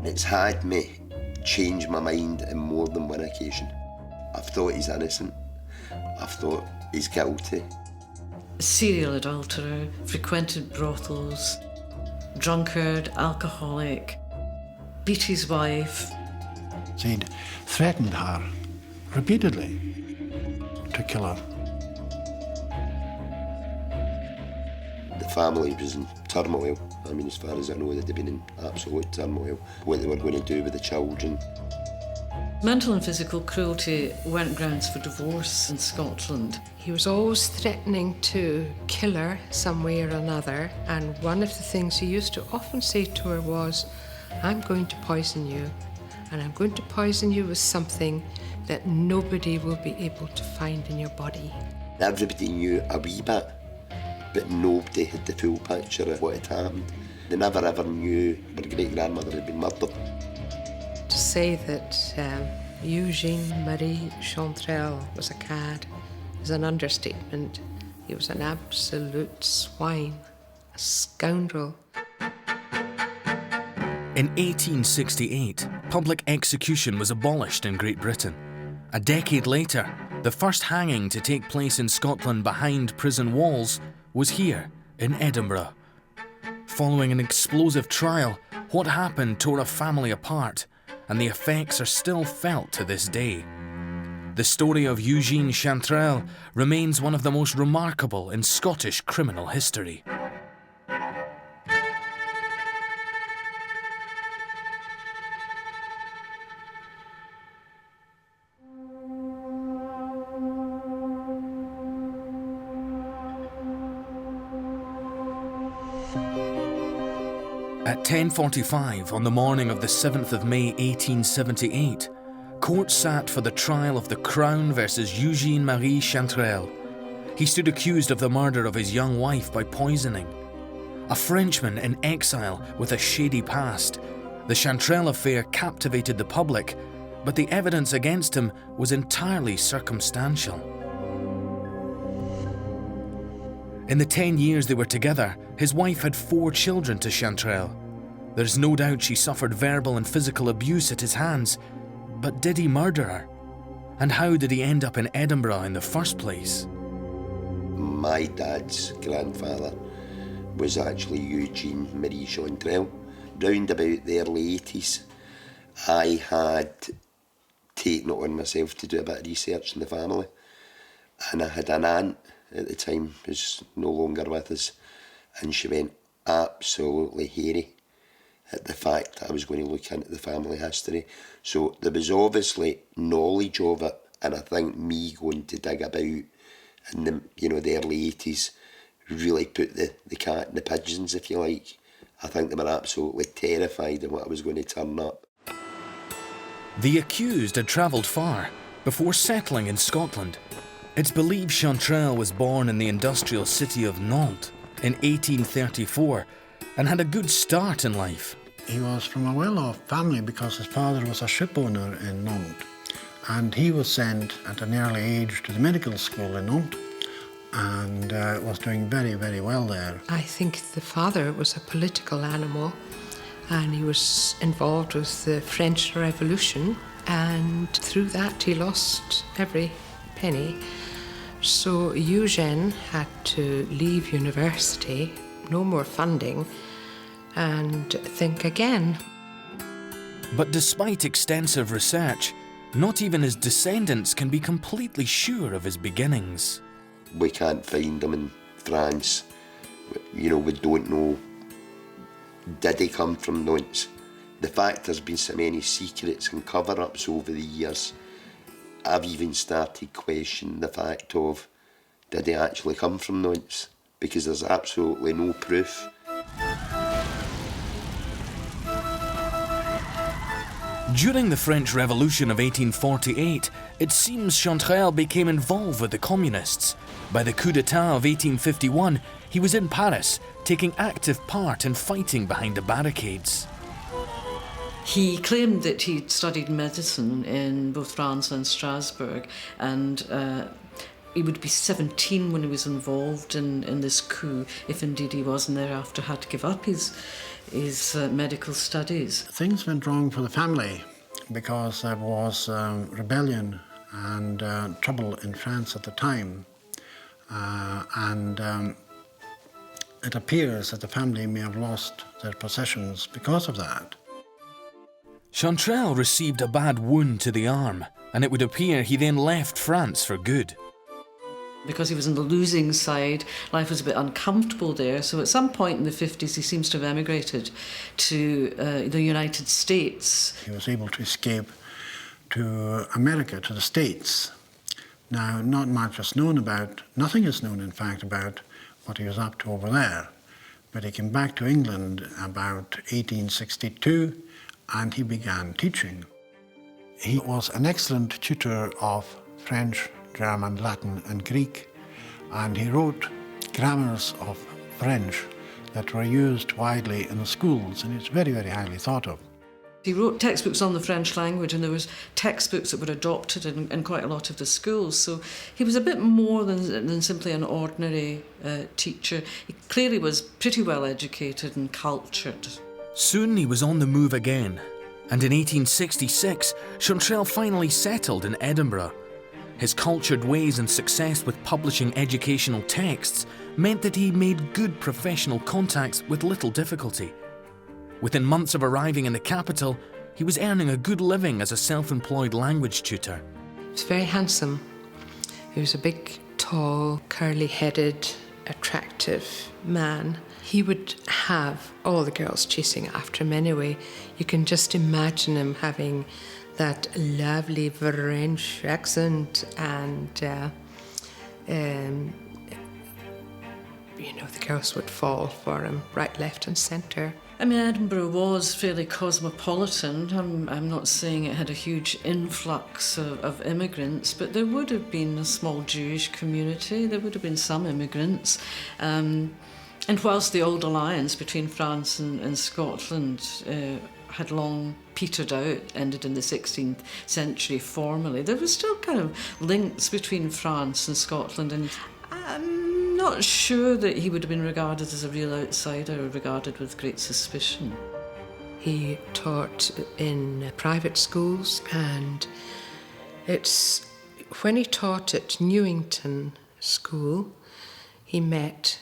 It's had me change my mind on more than one occasion. I've thought he's innocent. I've thought he's guilty. Serial adulterer, frequented brothels, drunkard, alcoholic, beat his wife. He'd threatened her repeatedly to kill her. The family was in turmoil. I mean, as far as I know, they'd been in absolute turmoil. What they were going to do with the children. Mental and physical cruelty weren't grounds for divorce in Scotland. He was always threatening to kill her some way or another, and one of the things he used to often say to her was, "I'm going to poison you, and I'm going to poison you with something that nobody will be able to find in your body." Everybody knew a wee bit, but nobody had the full picture of what had happened. They never ever knew my great-grandmother had been murdered. To say that Eugene Marie Chantrell was a cad is an understatement. He was an absolute swine, a scoundrel. In 1868, public execution was abolished in Great Britain. A decade later, the first hanging to take place in Scotland behind prison walls was here in Edinburgh. Following an explosive trial, what happened tore a family apart, and the effects are still felt to this day. The story of Eugene Chantrell remains one of the most remarkable in Scottish criminal history. At 10:45 on the morning of the 7th of May 1878, court sat for the trial of the Crown versus Eugene Marie Chantrell. He stood accused of the murder of his young wife by poisoning. A Frenchman in exile with a shady past, the Chantrelle affair captivated the public, but the evidence against him was entirely circumstantial. In the 10 years they were together, his wife had 4 children to Chantrelle. There's no doubt she suffered verbal and physical abuse at his hands, but did he murder her? And how did he end up in Edinburgh in the first place? My dad's grandfather was actually Eugene Marie Chantrell. Round about the early 80s, I had taken it on myself to do a bit of research in the family, and I had an aunt at the time who's no longer with us, and she went absolutely hairy at the fact that I was going to look into the family history. So there was obviously knowledge of it, and I think me going to dig about in the early 80s really put the cat in the pigeons, if you like. I think they were absolutely terrified of what I was going to turn up. The accused had travelled far before settling in Scotland. It's believed Chantrelle was born in the industrial city of Nantes in 1834 and had a good start in life. He was from a well-off family because his father was a ship owner in Nantes, and he was sent at an early age to the medical school in Nantes and was doing very, very well there. I think the father was a political animal, and he was involved with the French Revolution, and through that he lost every penny. So Eugene had to leave university, no more funding, and think again. But despite extensive research, not even his descendants can be completely sure of his beginnings. We can't find him in France. We don't know. Did he come from Nantes? The fact there's been so many secrets and cover-ups over the years, I've even started questioning the fact of, did he actually come from Nantes? Because there's absolutely no proof. During the French Revolution of 1848, it seems Chantrelle became involved with the communists. By the coup d'etat of 1851, he was in Paris, taking active part in fighting behind the barricades. He claimed that he'd studied medicine in both France and Strasbourg, and He would be 17 when he was involved in this coup, if indeed he was, and thereafter had to give up his medical studies. Things went wrong for the family because there was rebellion and trouble in France at the time. It appears that the family may have lost their possessions because of that. Chantrelle received a bad wound to the arm, and it would appear he then left France for good. Because he was on the losing side, life was a bit uncomfortable there. So at some point in the 50s, he seems to have emigrated to the United States. He was able to escape to America, to the States. Now, not much is known about, nothing is known in fact about what he was up to over there. But he came back to England about 1862 and he began teaching. He was an excellent tutor of French, German, Latin and Greek, and he wrote grammars of French that were used widely in the schools, and it's very, very highly thought of. He wrote textbooks on the French language, and there was textbooks that were adopted in quite a lot of the schools. So he was a bit more than simply an ordinary teacher. He clearly was pretty well educated and cultured. Soon he was on the move again, and in 1866, Chantrelle finally settled in Edinburgh. His cultured ways and success with publishing educational texts meant that he made good professional contacts with little difficulty. Within months of arriving in the capital, he was earning a good living as a self-employed language tutor. He was very handsome. He was a big, tall, curly-headed, attractive man. He would have all the girls chasing after him anyway. You can just imagine him having that lovely French accent and, the girls would fall for him right, left and centre. I mean, Edinburgh was fairly cosmopolitan. I'm not saying it had a huge influx of immigrants, but there would have been a small Jewish community. There would have been some immigrants. And whilst the old alliance between France and Scotland had long petered out, ended in the 16th century formally, there was still kind of links between France and Scotland, and I'm not sure that he would have been regarded as a real outsider or regarded with great suspicion. He taught in private schools, and it's when he taught at Newington School, he met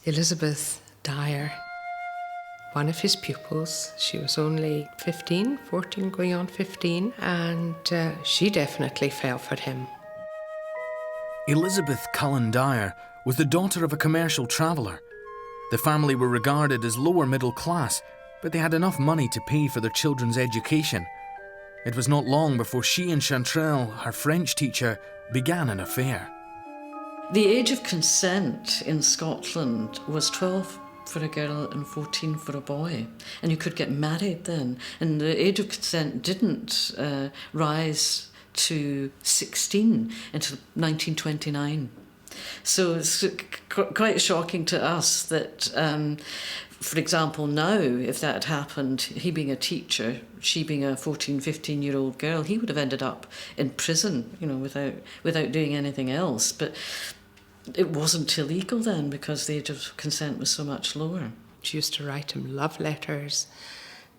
Elizabeth Dyer, one of his pupils. She was only 14 going on 15, and she definitely fell for him. Elizabeth Cullen Dyer was the daughter of a commercial traveller. The family were regarded as lower middle class, but they had enough money to pay for their children's education. It was not long before she and Chantrelle, her French teacher, began an affair. The age of consent in Scotland was 12 for a girl and 14 for a boy, and you could get married then. And the age of consent didn't rise to 16 until 1929. So it's quite shocking to us that, for example, now, if that had happened, he being a teacher, she being a 14, 15-year-old girl, he would have ended up in prison, without doing anything else. But it wasn't illegal then because the age of consent was so much lower. She used to write him love letters,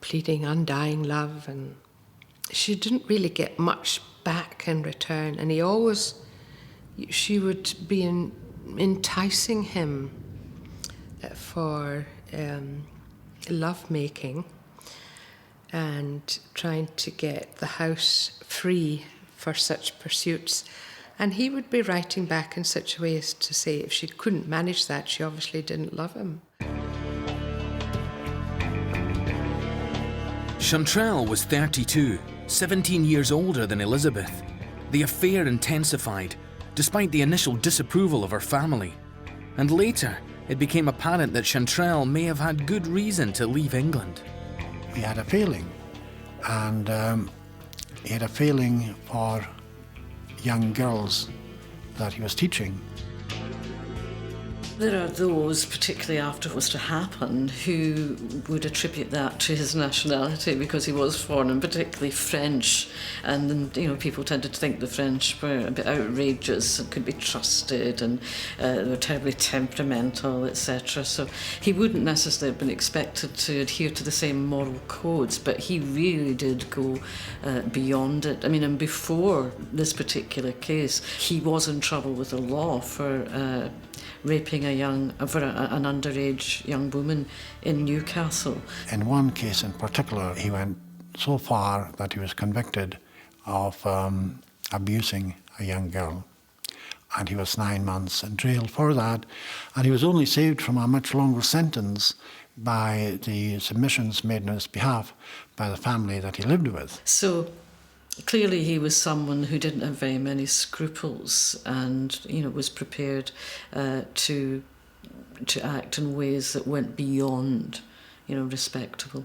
pleading undying love, and she didn't really get much back in return. And she would be enticing him for love-making and trying to get the house free for such pursuits. And he would be writing back in such a way as to say if she couldn't manage that, she obviously didn't love him. Chantrelle was 32, 17 years older than Elizabeth. The affair intensified, despite the initial disapproval of her family. And later, it became apparent that Chantrelle may have had good reason to leave England. He had a feeling, and he had a feeling for young girls that he was teaching. There are those, particularly after it was to happen, who would attribute that to his nationality because he was foreign, and particularly French. And people tended to think the French were a bit outrageous and could be trusted, and they were terribly temperamental, etc. So he wouldn't necessarily have been expected to adhere to the same moral codes, but he really did go beyond it. I mean, and before this particular case, he was in trouble with the law for raping an underage young woman in Newcastle. In one case in particular, he went so far that he was convicted of abusing a young girl. And he was 9 months in jail for that. And he was only saved from a much longer sentence by the submissions made on his behalf by the family that he lived with. So clearly he was someone who didn't have very many scruples and, was prepared to act in ways that went beyond, respectable.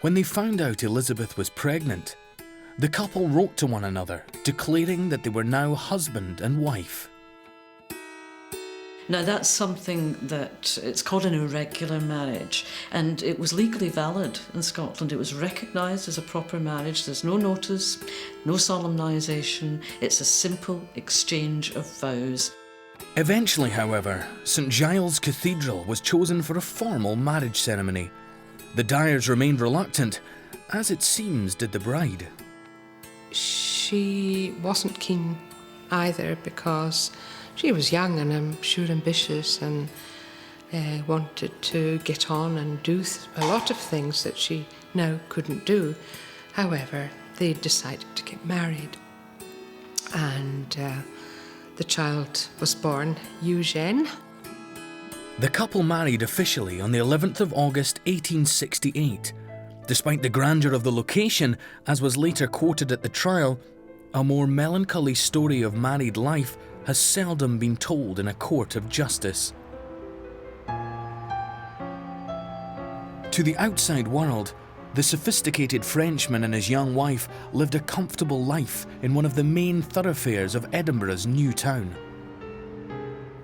When they found out Elizabeth was pregnant, the couple wrote to one another, declaring that they were now husband and wife. Now that's something that, it's called an irregular marriage, and it was legally valid in Scotland. It was recognised as a proper marriage. There's no notice, no solemnisation. It's a simple exchange of vows. Eventually, however, St Giles Cathedral was chosen for a formal marriage ceremony. The Dyers remained reluctant, as it seems did the bride. She wasn't keen either because she was young and I'm sure ambitious and wanted to get on and do a lot of things that she now couldn't do. However, they decided to get married, and the child was born, Eugene. The couple married officially on the 11th of August 1868. Despite the grandeur of the location, as was later quoted at the trial, a more melancholy story of married life has seldom been told in a court of justice. To the outside world, the sophisticated Frenchman and his young wife lived a comfortable life in one of the main thoroughfares of Edinburgh's new town.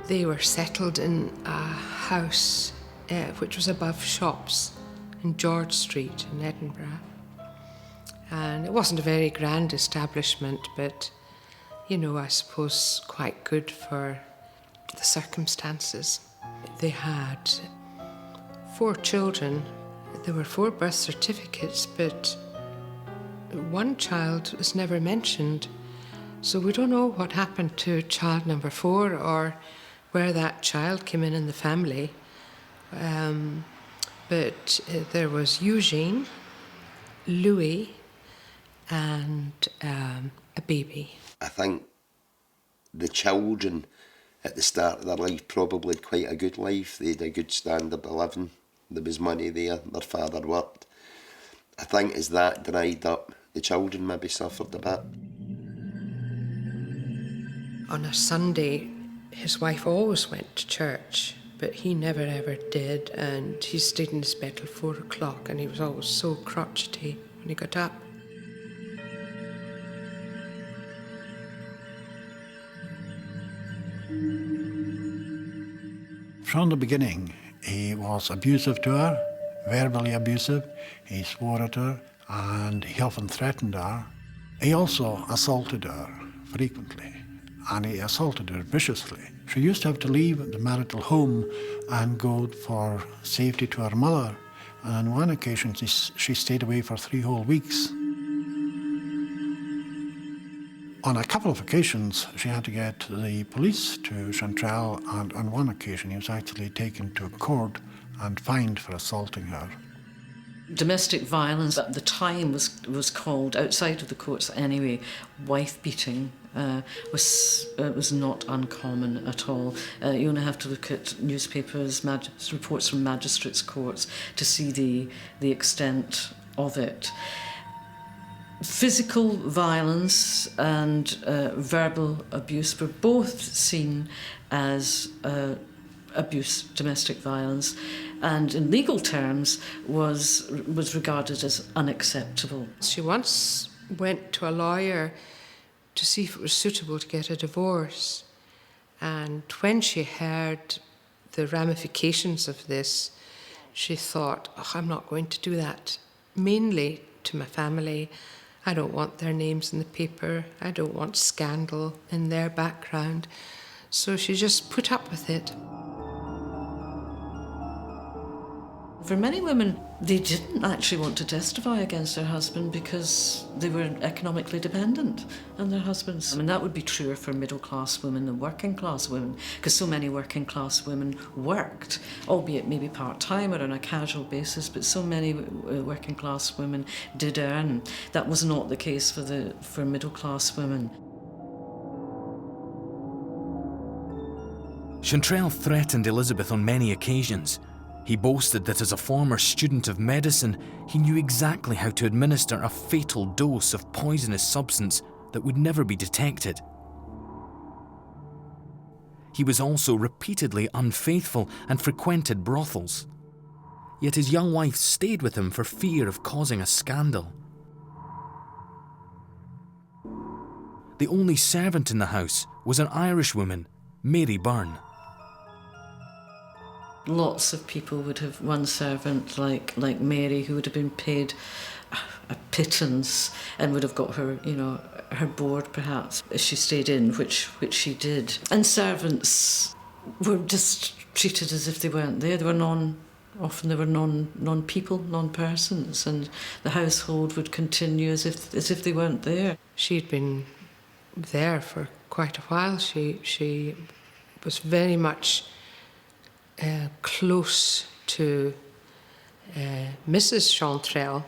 They were settled in a house which was above shops in George Street in Edinburgh. And it wasn't a very grand establishment, but I suppose quite good for the circumstances. They had 4 children. There were 4 birth certificates, but one child was never mentioned. So we don't know what happened to child number 4 or where that child came in the family. But there was Eugene, Louis, and a baby. I think the children at the start of their life probably had quite a good life. They had a good standard of living. There was money there, their father worked. I think as that dried up, the children maybe suffered a bit. On a Sunday, his wife always went to church, but he never ever did, and he stayed in his bed till 4 o'clock, and he was always so crotchety when he got up. From the beginning, he was abusive to her, verbally abusive. He swore at her, and he often threatened her. He also assaulted her frequently, and he assaulted her viciously. She used to have to leave the marital home and go for safety to her mother. And on one occasion, she stayed away for 3 whole weeks. On a couple of occasions, she had to get the police to Chantrelle, and on one occasion, he was actually taken to court and fined for assaulting her. Domestic violence at the time was called, outside of the courts anyway, wife beating. Was not uncommon at all. You only have to look at newspapers, reports from magistrates' courts to see the extent of it. Physical violence and verbal abuse were both seen as abuse, domestic violence, and in legal terms was regarded as unacceptable. She once went to a lawyer to see if it was suitable to get a divorce, And when she heard the ramifications of this, she thought, oh, I'm not going to do that, mainly to my family. I don't want their names in the paper. I don't want scandal in their background. So she just put up with it. For many women, they didn't actually want to testify against their husband because they were economically dependent on their husbands. I mean, that would be truer for middle-class women than working-class women, because so many working-class women worked, albeit maybe part-time or on a casual basis, but so many working-class women did earn. That was not the case for middle-class women. Chantrelle threatened Elizabeth on many occasions. He boasted that as a former student of medicine, he knew exactly how to administer a fatal dose of poisonous substance that would never be detected. He was also repeatedly unfaithful and frequented brothels. Yet his young wife stayed with him for fear of causing a scandal. The only servant in the house was an Irish woman, Mary Byrne. Lots of people would have one servant like Mary, who would have been paid a pittance and would have got her, her board perhaps if she stayed in, which she did. And servants were just treated as if they weren't there. They were non-people, non-persons, and the household would continue as if they weren't there. She'd been there for quite a while. She was very much close to Mrs. Chantrelle,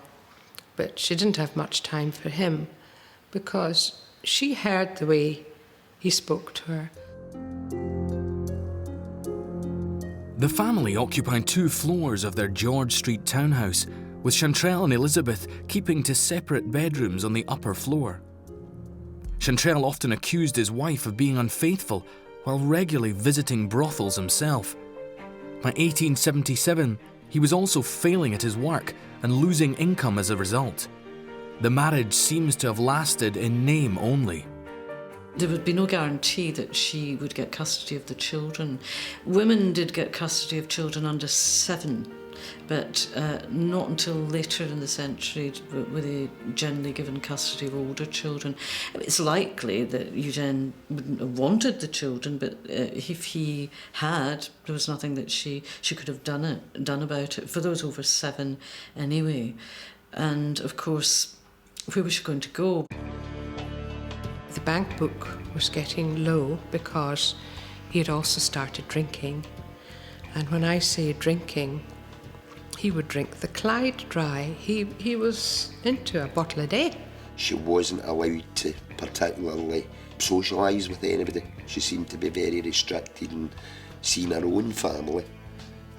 but she didn't have much time for him because she heard the way he spoke to her. The family occupied 2 floors of their George Street townhouse, with Chantrelle and Elizabeth keeping to separate bedrooms on the upper floor. Chantrelle often accused his wife of being unfaithful while regularly visiting brothels himself. By 1877, he was also failing at his work and losing income as a result. The marriage seems to have lasted in name only. There would be no guarantee that she would get custody of the children. Women did get custody of children under 7, but not until later in the century were they generally given custody of older children. It's likely that Eugene wouldn't have wanted the children, but if he had, there was nothing that she could have done about it, for those over 7 anyway. And of course, where was she going to go? The bank book was getting low because he had also started drinking. And when I say drinking, he would drink the Clyde dry. He was into a bottle a day. She wasn't allowed to particularly socialise with anybody. She seemed to be very restricted in seeing her own family.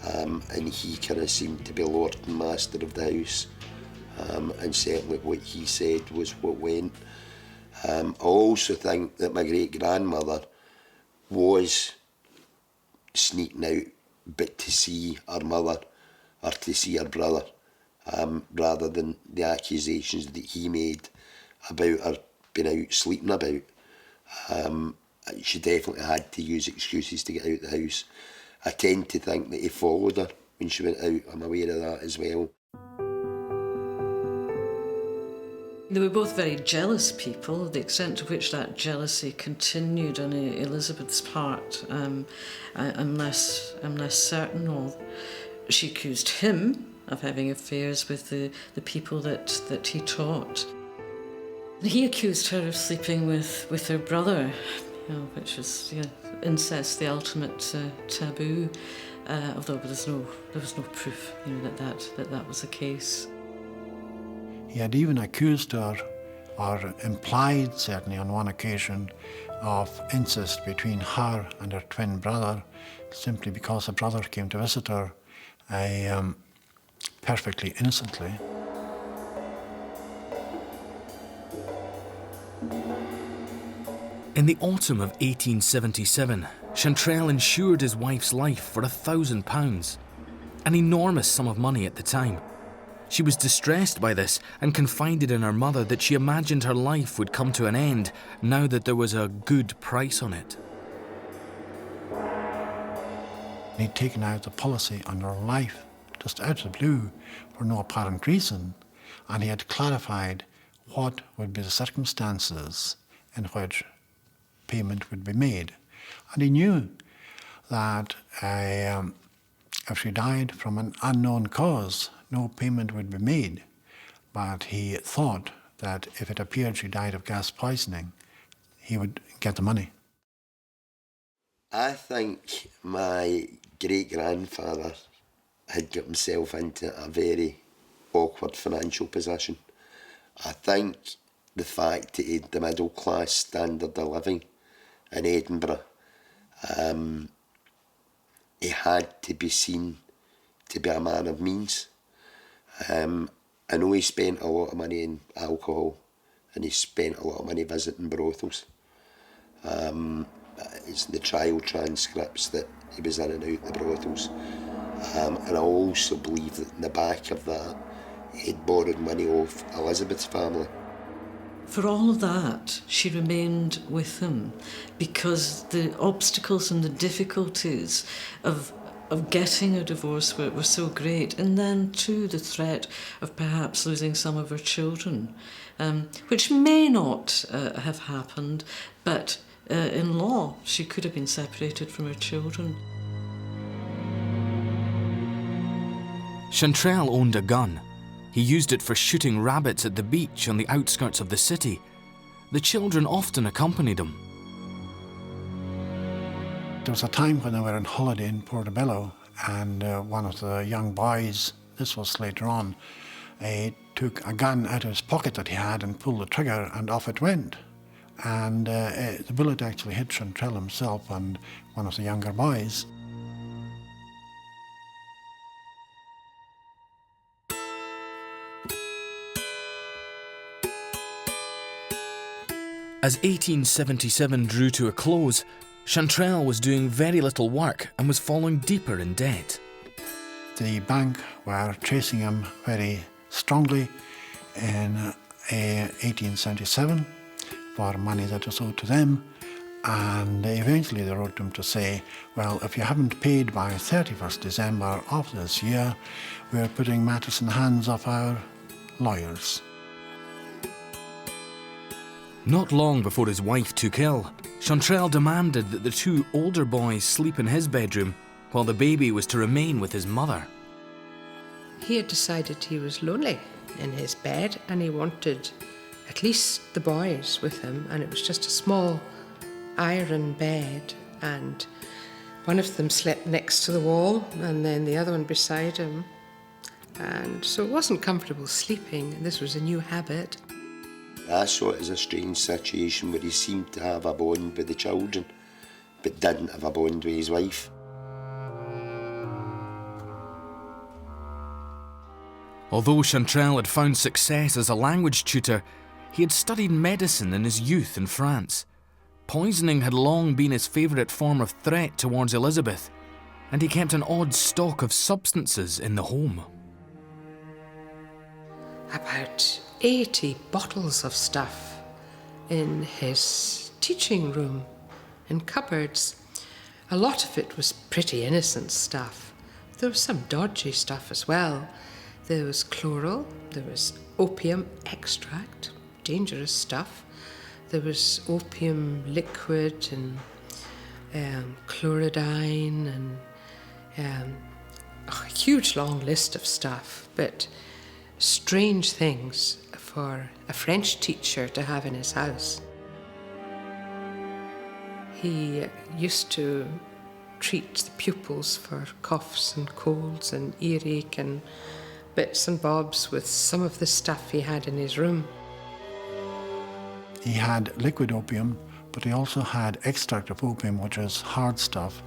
And he kind of seemed to be lord and master of the house. And certainly what he said was what went. I also think that my great-grandmother was sneaking out, but to see her mother or to see her brother, rather than the accusations that he made about her being out sleeping about. She definitely had to use excuses to get out of the house. I tend to think that he followed her when she went out. I'm aware of that as well. They were both very jealous people. The extent to which that jealousy continued on Elizabeth's part, I'm less certain of. She accused him of having affairs with the people that he taught. He accused her of sleeping with her brother, which was incest, the ultimate taboo. Although there was no proof, that was the case. He had even accused her, or implied certainly on one occasion, of incest between her and her twin brother, simply because her brother came to visit her perfectly innocently. In the autumn of 1877, Chantrelle insured his wife's life for £1,000, an enormous sum of money at the time. She was distressed by this and confided in her mother that she imagined her life would come to an end now that there was a good price on it. He'd taken out the policy on her life, just out of the blue, for no apparent reason, and he had clarified what would be the circumstances in which payment would be made. And he knew that if she died from an unknown cause, no payment would be made. But he thought that if it appeared she died of gas poisoning, he would get the money. I think my great-grandfather had got himself into a very awkward financial position. I think the fact that he had the middle-class standard of living in Edinburgh, he had to be seen to be a man of means. I know he spent a lot of money in alcohol, and he spent a lot of money visiting brothels. It's the trial transcripts that he was in and out the brothels. And I also believe that in the back of that, he'd borrowed money off Elizabeth's family. For all of that, she remained with him because the obstacles and the difficulties of getting a divorce were so great, and then too the threat of perhaps losing some of her children, which may not have happened, but in law she could have been separated from her children. Chantrelle owned a gun. He used it for shooting rabbits at the beach on the outskirts of the city. The children often accompanied him. There was a time when they were on holiday in Portobello, and one of the young boys, this was later on, took a gun out of his pocket that he had and pulled the trigger, and off it went. And the bullet actually hit Chantrelle himself and one of the younger boys. As 1877 drew to a close, Chantrelle was doing very little work and was falling deeper in debt. The bank were chasing him very strongly in 1877 for money that was owed to them, and eventually they wrote to him to say, well, if you haven't paid by 31st December of this year, we're putting matters in the hands of our lawyers. Not long before his wife took ill, Chantrelle demanded that the two older boys sleep in his bedroom while the baby was to remain with his mother. He had decided he was lonely in his bed and he wanted at least the boys with him, and it was just a small iron bed, and one of them slept next to the wall and then the other one beside him, and so it wasn't comfortable sleeping. This was a new habit. I saw it as a strange situation where he seemed to have a bond with the children, but didn't have a bond with his wife. Although Chantrelle had found success as a language tutor, he had studied medicine in his youth in France. Poisoning had long been his favourite form of threat towards Elizabeth, and he kept an odd stock of substances in the home. About 80 bottles of stuff in his teaching room, in cupboards. A lot of it was pretty innocent stuff. There was some dodgy stuff as well. There was chloral, there was opium extract, dangerous stuff. There was opium liquid and chlorodyne and a huge long list of stuff, but strange things for a French teacher to have in his house. He used to treat the pupils for coughs and colds and earache and bits and bobs with some of the stuff he had in his room. He had liquid opium, but he also had extract of opium, which is hard stuff,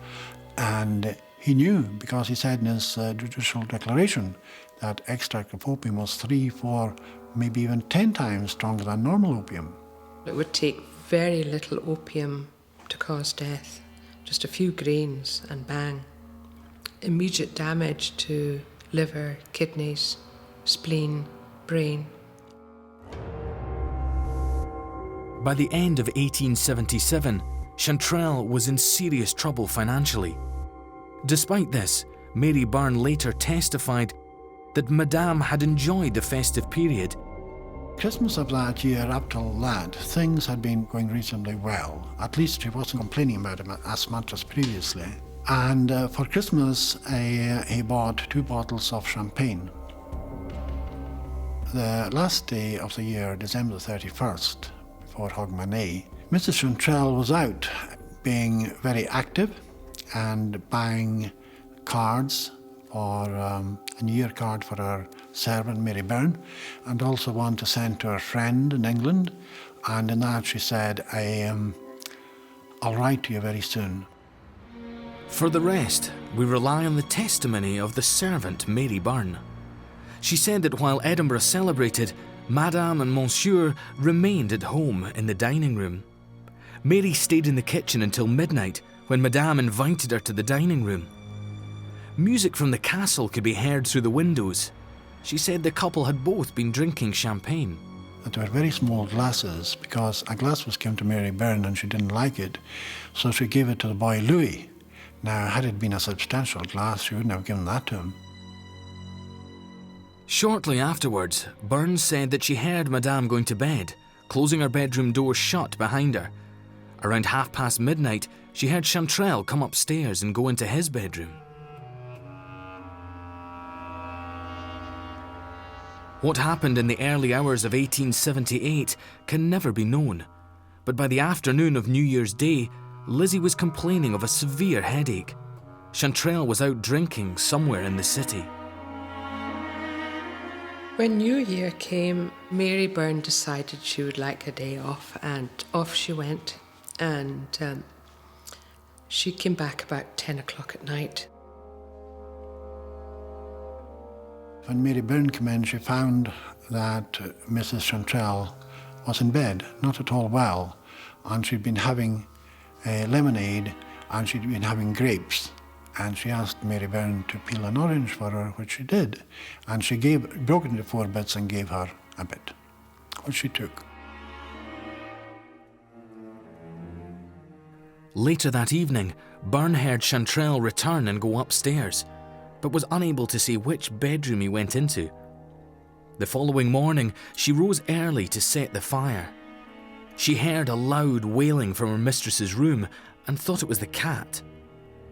and he knew, because he said in his judicial declaration, that extract of opium was 3, 4, maybe even 10 times stronger than normal opium. It would take very little opium to cause death, just a few grains and bang. Immediate damage to liver, kidneys, spleen, brain. By the end of 1877, Chantrelle was in serious trouble financially. Despite this, Mary Byrne later testified that Madame had enjoyed the festive period. Christmas of that year, up till that, things had been going reasonably well. At least she wasn't complaining about them as much as previously. And for Christmas, he bought 2 bottles of champagne. The last day of the year, December 31st, before Hogmanay, Mrs. Chantrelle was out being very active and buying cards for a New Year card for her servant, Mary Byrne, and also one to send to her friend in England. And in that she said, I'll write to you very soon. For the rest, we rely on the testimony of the servant, Mary Byrne. She said that while Edinburgh celebrated, Madame and Monsieur remained at home in the dining room. Mary stayed in the kitchen until midnight, when Madame invited her to the dining room. Music from the castle could be heard through the windows. She said the couple had both been drinking champagne. They were very small glasses, because a glass was given to Mary Byrne and she didn't like it, so she gave it to the boy Louis. Now, had it been a substantial glass, she wouldn't have given that to him. Shortly afterwards, Byrne said that she heard Madame going to bed, closing her bedroom door shut behind her. Around midnight, she heard Chantrelle come upstairs and go into his bedroom. What happened in the early hours of 1878 can never be known, but by the afternoon of New Year's Day, Lizzie was complaining of a severe headache. Chantrelle was out drinking somewhere in the city. When New Year came, Mary Byrne decided she would like a day off, and off she went. And she came back about 10 o'clock at night. When Mary Byrne came in, she found that Mrs. Chantrelle was in bed, not at all well, and she'd been having lemonade and she'd been having grapes. And she asked Mary Byrne to peel an orange for her, which she did. And she broke it into 4 bits and gave her a bit, which she took. Later that evening, Byrne heard Chantrelle return and go upstairs, but was unable to see which bedroom he went into. The following morning, she rose early to set the fire. She heard a loud wailing from her mistress's room and thought it was the cat.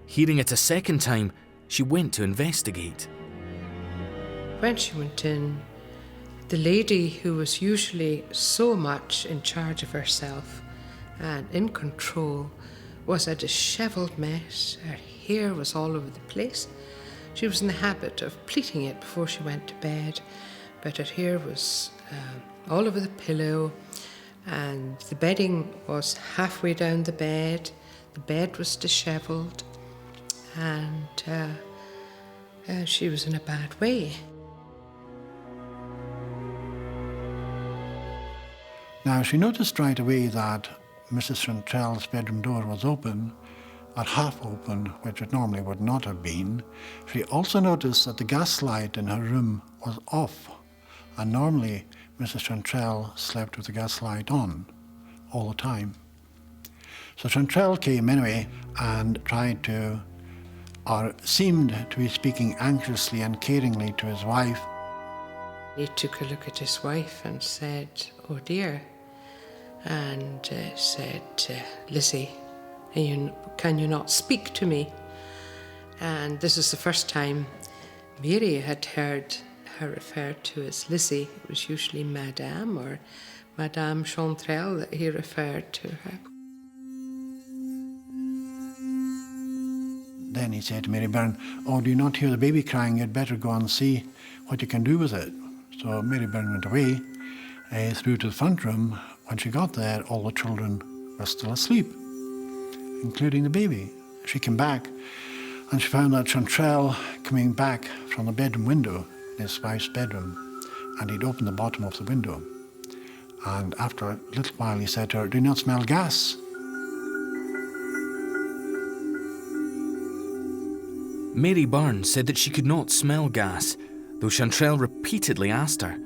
Hearing it a second time, she went to investigate. When she went in, the lady who was usually so much in charge of herself and in control was a dishevelled mess. Her hair was all over the place. She was in the habit of pleating it before she went to bed, but her hair was all over the pillow, and the bedding was halfway down the bed. The bed was dishevelled, and she was in a bad way. Now, she noticed right away that Mrs. Chantrelle's bedroom door was open, or half open, which it normally would not have been. She also noticed that the gas light in her room was off, and normally Mrs. Chantrelle slept with the gas light on all the time. So Chantrelle came anyway and tried to, or seemed to be speaking anxiously and caringly to his wife. He took a look at his wife and said, "Oh dear," and said, "Lizzie, can you not speak to me?" And this is the first time Mary had heard her referred to as Lizzie. It was usually Madame or Madame Chantrelle that he referred to her. Then he said to Mary Byrne, "Oh, do you not hear the baby crying? You'd better go and see what you can do with it." So Mary Byrne went away through to the front room. When she got there, all the children were still asleep, including the baby. She came back and she found that Chantrelle coming back from the bedroom window in his wife's bedroom, and he'd opened the bottom of the window. And after a little while he said to her, "Do you not smell gas?" Mary Byrne said that she could not smell gas, though Chantrelle repeatedly asked her.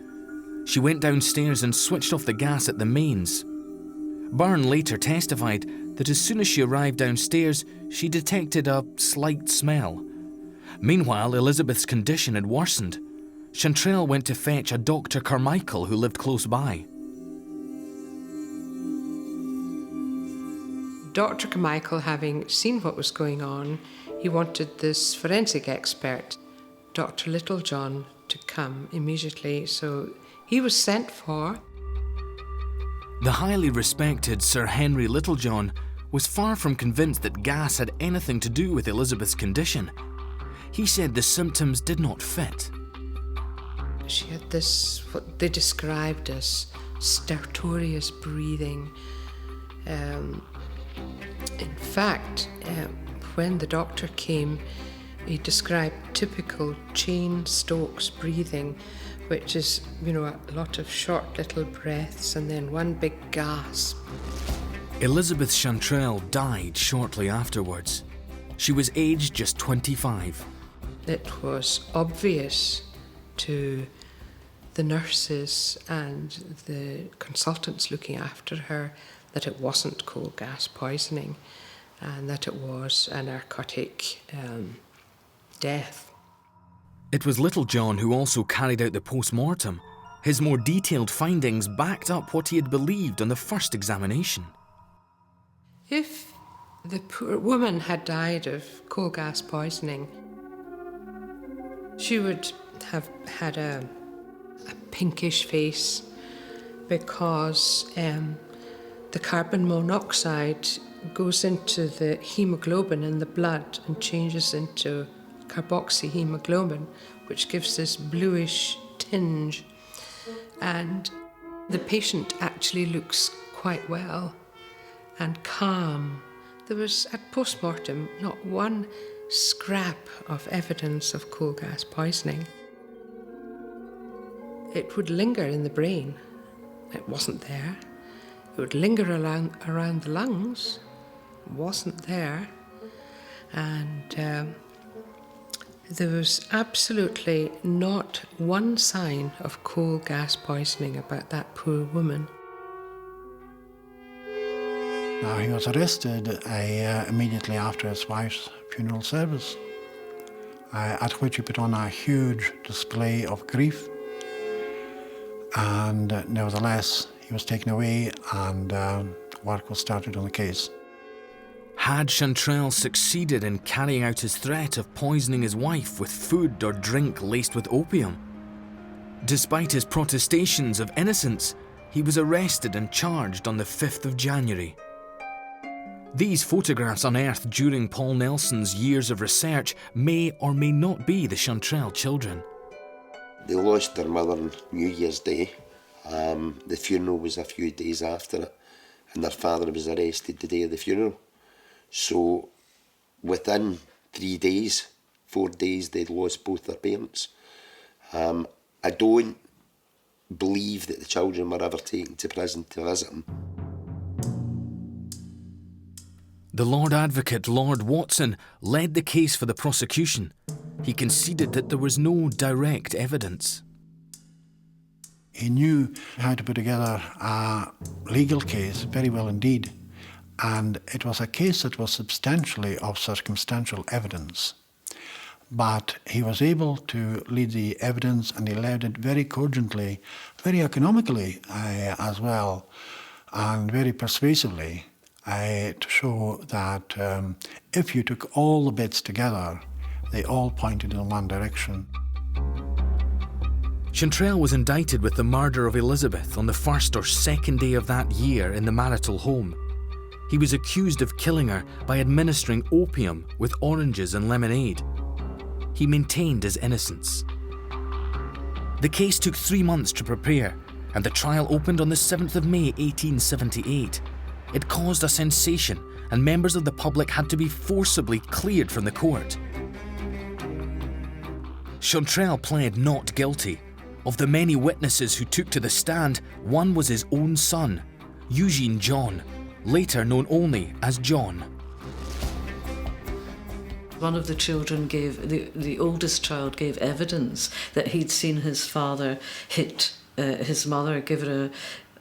She went downstairs and switched off the gas at the mains. Byrne later testified that as soon as she arrived downstairs, she detected a slight smell. Meanwhile, Elizabeth's condition had worsened. Chantrelle went to fetch a Dr. Carmichael who lived close by. Dr. Carmichael, having seen what was going on, he wanted this forensic expert, Dr. Littlejohn, to come immediately, so he was sent for. The highly respected Sir Henry Littlejohn was far from convinced that gas had anything to do with Elizabeth's condition. He said the symptoms did not fit. She had this, what they described as stertorous breathing. In fact, when the doctor came, he described typical Jane Stokes breathing, which is, a lot of short little breaths and then one big gasp. Elizabeth Chantrelle died shortly afterwards. She was aged just 25. It was obvious to the nurses and the consultants looking after her that it wasn't coal gas poisoning and that it was a narcotic death. It was Littlejohn who also carried out the post-mortem. His more detailed findings backed up what he had believed on the first examination. If the poor woman had died of coal gas poisoning, she would have had a pinkish face because the carbon monoxide goes into the hemoglobin in the blood and changes into carboxyhemoglobin, which gives this bluish tinge. And the patient actually looks quite well and calm. There was, at post-mortem, not one scrap of evidence of coal gas poisoning. It would linger in the brain. It wasn't there. It would linger around the lungs. It wasn't there. And there was absolutely not one sign of coal gas poisoning about that poor woman. Now, he was arrested immediately after his wife's funeral service, at which he put on a huge display of grief. And nevertheless, he was taken away and work was started on the case. Had Chantrelle succeeded in carrying out his threat of poisoning his wife with food or drink laced with opium? Despite his protestations of innocence, he was arrested and charged on the 5th of January. These photographs unearthed during Paul Nelson's years of research may or may not be the Chantrelle children. They lost their mother on New Year's Day. The funeral was a few days after it, and their father was arrested the day of the funeral. So within 3 days, 4 days, they'd lost both their parents. I don't believe that the children were ever taken to prison to visit them. The Lord Advocate, Lord Watson, led the case for the prosecution. He conceded that there was no direct evidence. He knew how to put together a legal case very well indeed, and it was a case that was substantially of circumstantial evidence. But he was able to lead the evidence, and he led it very cogently, very economically as well, and very persuasively to show that if you took all the bits together, they all pointed in one direction. Chantrelle was indicted with the murder of Elizabeth on the 1st or 2nd day of that year in the marital home. He was accused of killing her by administering opium with oranges and lemonade. He maintained his innocence. The case took 3 months to prepare, and the trial opened on the 7th of May 1878. It caused a sensation, and members of the public had to be forcibly cleared from the court. Chantrelle pled not guilty. Of the many witnesses who took to the stand, one was his own son, Eugene John, later known only as John. One of the children the oldest child gave evidence that he'd seen his father hit his mother, give her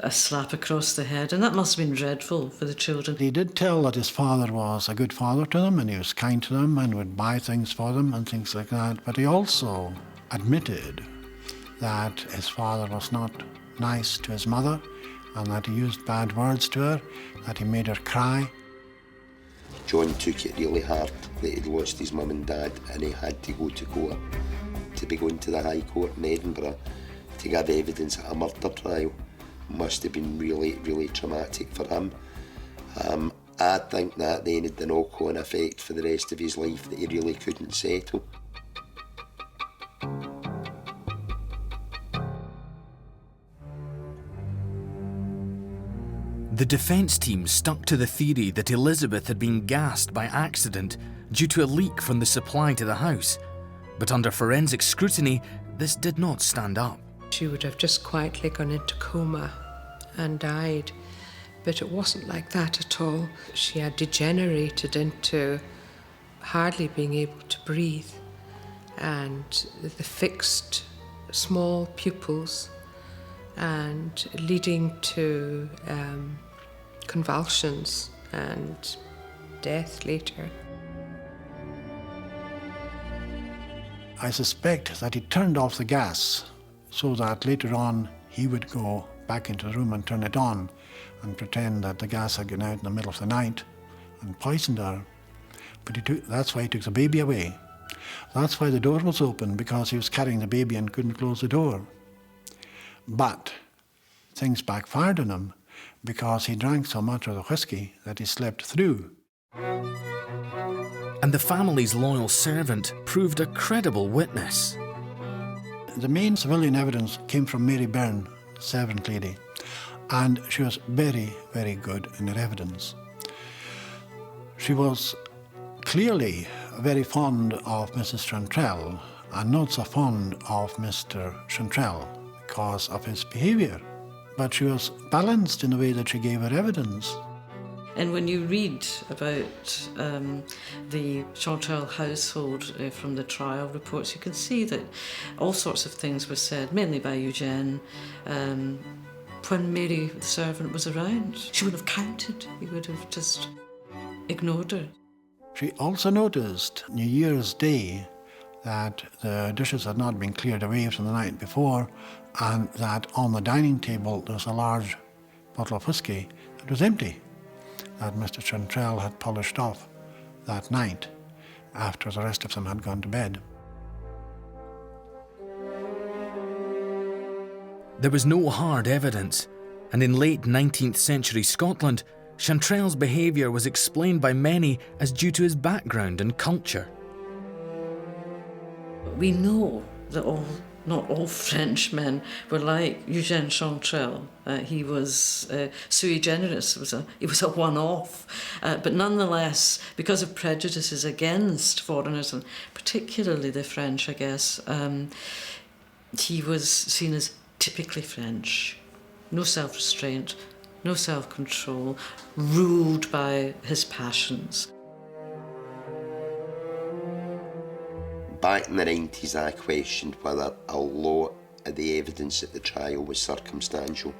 a slap across the head, and that must have been dreadful for the children. He did tell that his father was a good father to them and he was kind to them and would buy things for them and things like that, but he also admitted that his father was not nice to his mother and that he used bad words to her, that he made her cry. John took it really hard that he'd lost his mum and dad and he had to go to court, to be going to the High Court in Edinburgh to give evidence at a murder trial. Must have been really, really traumatic for him. I think that then had the knock-on effect for the rest of his life that he really couldn't settle. The defence team stuck to the theory that Elizabeth had been gassed by accident due to a leak from the supply to the house, but under forensic scrutiny, this did not stand up. She would have just quietly gone into coma and died, but it wasn't like that at all. She had degenerated into hardly being able to breathe, and the fixed small pupils and leading to convulsions and death later. I suspect that he turned off the gas so that later on he would go back into the room and turn it on and pretend that the gas had gone out in the middle of the night and poisoned her. But that's why he took the baby away. That's why the door was open, because he was carrying the baby and couldn't close the door. But things backfired on him because he drank so much of the whiskey that he slept through. And the family's loyal servant proved a credible witness. The main civilian evidence came from Mary Byrne, servant lady, and she was very, very good in her evidence. She was clearly very fond of Mrs. Chantrelle and not so fond of Mr. Chantrell because of his behaviour. But she was balanced in the way that she gave her evidence. And when you read about the Chantrelle household from the trial reports, you can see that all sorts of things were said, mainly by Eugene, when Mary, the servant, was around. She would have counted. He would have just ignored her. She also noticed New Year's Day that the dishes had not been cleared away from the night before, and that on the dining table there was a large bottle of whiskey that was empty, that Mr. Chantrell had polished off that night after the rest of them had gone to bed. There was no hard evidence, and in late 19th century Scotland, Chantrell's behaviour was explained by many as due to his background and culture. We know that not all Frenchmen were like Eugene Chantrell. He was sui generis, he was a one-off. But nonetheless, because of prejudices against foreigners, and particularly the French, I guess, he was seen as typically French. No self-restraint, no self-control, ruled by his passions. Back in the 90s, I questioned whether a lot of the evidence at the trial was circumstantial.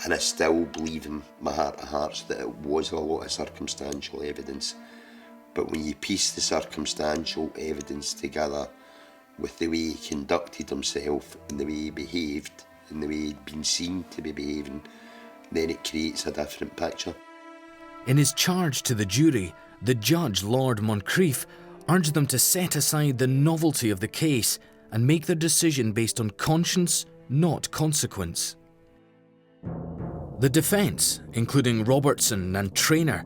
And I still believe in my heart of hearts that it was a lot of circumstantial evidence. But when you piece the circumstantial evidence together with the way he conducted himself and the way he behaved and the way he'd been seen to be behaving, then it creates a different picture. In his charge to the jury, the judge, Lord Moncrieff, urged them to set aside the novelty of the case and make their decision based on conscience, not consequence. The defence, including Robertson and Traynor,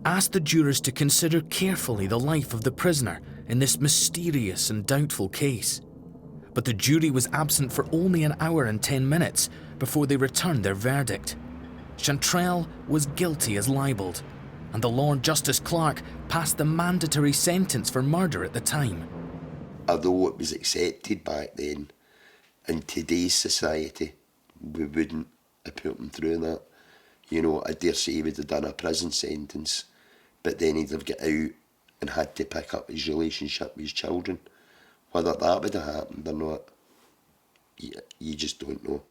asked the jurors to consider carefully the life of the prisoner in this mysterious and doubtful case. But the jury was absent for only an hour and 10 minutes before they returned their verdict. Chantrelle was guilty as libelled, and the Lord Justice Clerk passed the mandatory sentence for murder at the time. Although it was accepted back then, in today's society, we wouldn't have put him through that. You know, I dare say he would have done a prison sentence, but then he'd have got out and had to pick up his relationship with his children. Whether that would have happened or not, you just don't know.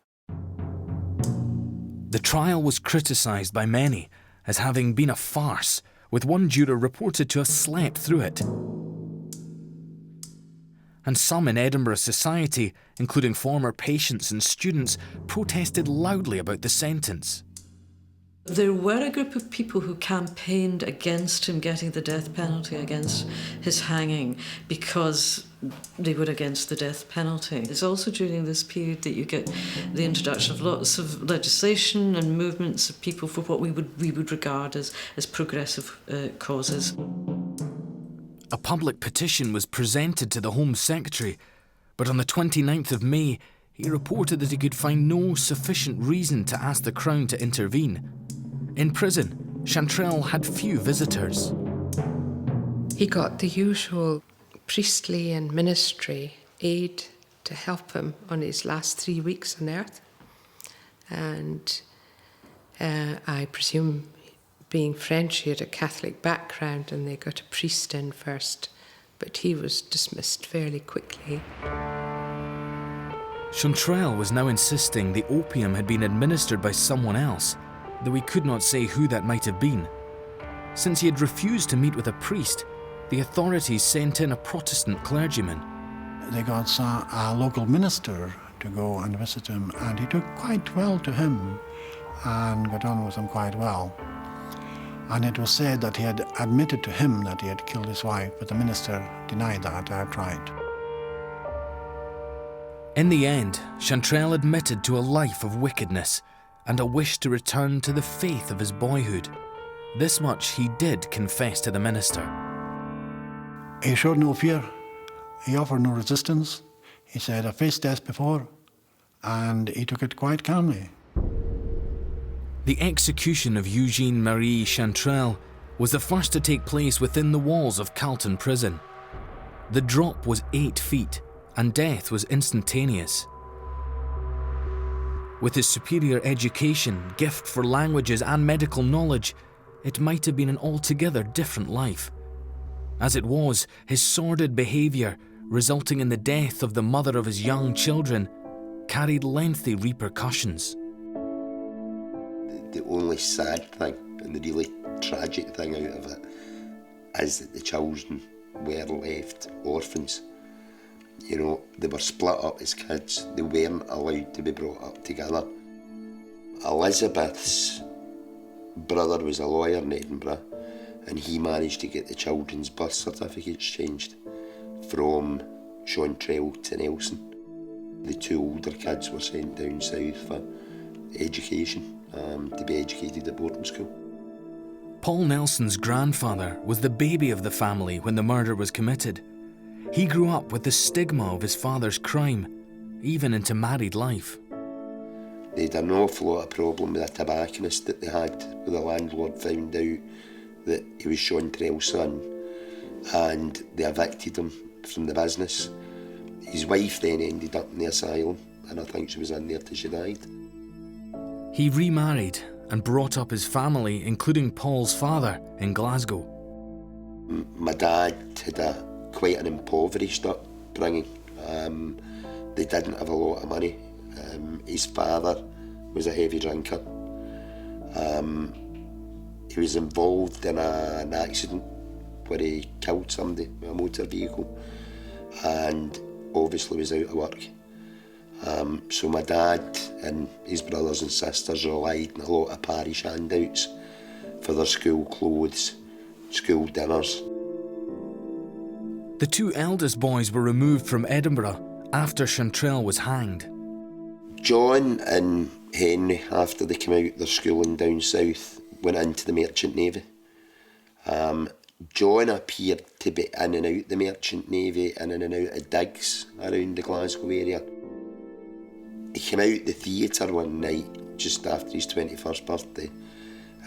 The trial was criticised by many as having been a farce, with one juror reported to have slept through it. And some in Edinburgh society, including former patients and students, protested loudly about the sentence. There were a group of people who campaigned against him getting the death penalty, against his hanging, because they were against the death penalty. It's also during this period that you get the introduction of lots of legislation and movements of people for what we would regard as progressive causes. A public petition was presented to the Home Secretary, but on the 29th of May, he reported that he could find no sufficient reason to ask the Crown to intervene. In prison, Chantrelle had few visitors. He got the usual priestly and ministry aid to help him on his last 3 weeks on earth. And I presume, being French, he had a Catholic background and they got a priest in first, but he was dismissed fairly quickly. Chantrelle was now insisting the opium had been administered by someone else, though he could not say who that might have been. Since he had refused to meet with a priest, the authorities sent in a Protestant clergyman. They got a local minister to go and visit him, and he took quite well to him and got on with him quite well. And it was said that he had admitted to him that he had killed his wife, but the minister denied that outright. In the end, Chantrelle admitted to a life of wickedness and a wish to return to the faith of his boyhood. This much he did confess to the minister. He showed no fear. He offered no resistance. He said, "I faced death before," and he took it quite calmly. The execution of Eugene Marie Chantrell was the first to take place within the walls of Calton Prison. The drop was 8 feet, and death was instantaneous. With his superior education, gift for languages and medical knowledge, it might have been an altogether different life. As it was, his sordid behaviour, resulting in the death of the mother of his young children, carried lengthy repercussions. The only sad thing and the really tragic thing out of it is that the children were left orphans. You know, they were split up as kids. They weren't allowed to be brought up together. Elizabeth's brother was a lawyer in Edinburgh, and he managed to get the children's birth certificates changed from Chantrelle to Nelson. The 2 older kids were sent down south for education, to be educated at boarding school. Paul Nelson's grandfather was the baby of the family when the murder was committed. He grew up with the stigma of his father's crime, even into married life. They had an awful lot of problem with a tobacconist that they had, where the landlord found out that he was Chantrelle's son, and they evicted him from the business. His wife then ended up in the asylum, and I think she was in there till she died. He remarried and brought up his family, including Paul's father, in Glasgow. My dad had quite an impoverished upbringing. They didn't have a lot of money. His father was a heavy drinker. He was involved in an accident where he killed somebody with a motor vehicle and obviously was out of work. So my dad and his brothers and sisters relied on a lot of parish handouts for their school clothes, school dinners. The 2 eldest boys were removed from Edinburgh after Chantrelle was hanged. John and Henry, after they came out of their schooling down south, went into the Merchant Navy. John appeared to be in and out the Merchant Navy, in and out of digs around the Glasgow area. He came out the theatre one night just after his 21st birthday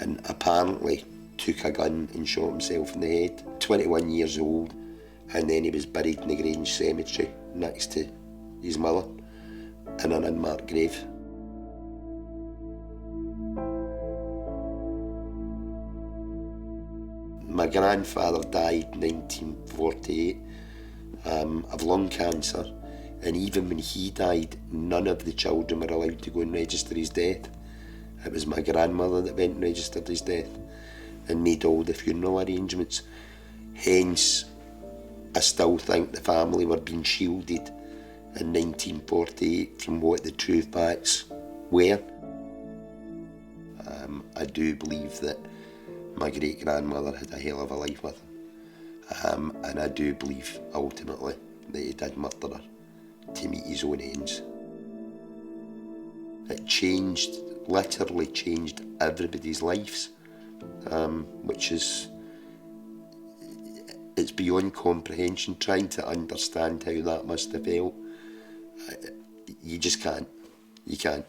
and apparently took a gun and shot himself in the head. 21 years old, and then he was buried in the Grange Cemetery next to his mother in an unmarked grave. My grandfather died in 1948 of lung cancer, and even when he died, none of the children were allowed to go and register his death It was my grandmother that went and registered his death and made all the funeral arrangements. Hence, I still think the family were being shielded in 1948 from what the truth facts were. I do believe that my great-grandmother had a hell of a life with him. And I do believe, ultimately, that he did murder her to meet his own ends. It changed, literally changed everybody's lives, which is, it's beyond comprehension. Trying to understand how that must have felt, you just can't. You can't.